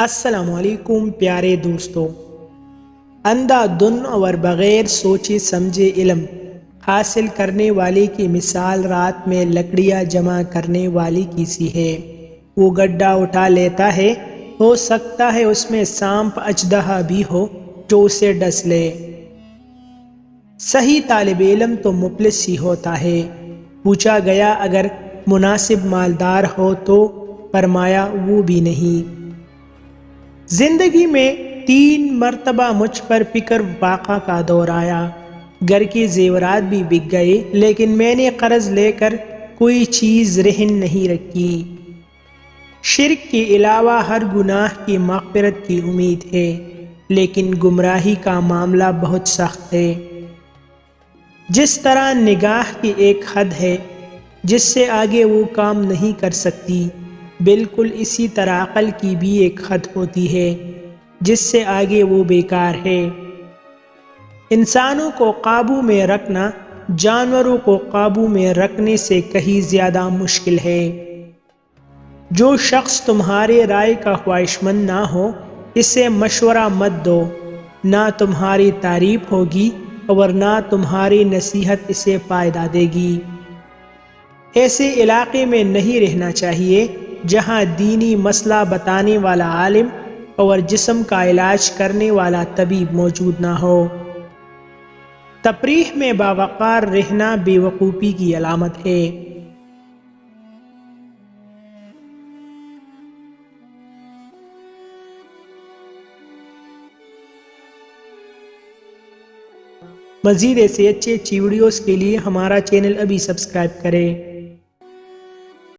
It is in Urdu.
السلام علیکم پیارے دوستو، اندھا دھن اور بغیر سوچے سمجھے علم حاصل کرنے والے کی مثال رات میں لکڑیاں جمع کرنے والی کی سی ہے۔ وہ گڈھا اٹھا لیتا ہے، ہو سکتا ہے اس میں سانپ اژدہا بھی ہو جو اسے ڈس لے۔ صحیح طالب علم تو مفلس ہی ہوتا ہے۔ پوچھا گیا اگر مناسب مالدار ہو تو فرمایا وہ بھی نہیں۔ زندگی میں 3 مرتبہ مجھ پر فکر فاقہ کا دور آیا، گھر کے زیورات بھی بک گئے، لیکن میں نے قرض لے کر کوئی چیز رہن نہیں رکھی۔ شرک کے علاوہ ہر گناہ کی مغفرت کی امید ہے، لیکن گمراہی کا معاملہ بہت سخت ہے۔ جس طرح نگاہ کی ایک حد ہے جس سے آگے وہ کام نہیں کر سکتی، بالکل اسی طرح عقل کی بھی ایک حد ہوتی ہے جس سے آگے وہ بیکار ہے۔ انسانوں کو قابو میں رکھنا جانوروں کو قابو میں رکھنے سے کہیں زیادہ مشکل ہے۔ جو شخص تمہارے رائے کا خواہشمند نہ ہو اسے مشورہ مت دو، نہ تمہاری تعریف ہوگی اور نہ تمہاری نصیحت اسے فائدہ دے گی۔ ایسے علاقے میں نہیں رہنا چاہیے جہاں دینی مسئلہ بتانے والا عالم اور جسم کا علاج کرنے والا طبیب موجود نہ ہو۔ تفریح میں باوقار رہنا بے وقوفی کی علامت ہے۔ مزید ایسے اچھی ویڈیوز کے لیے ہمارا چینل ابھی سبسکرائب کریں۔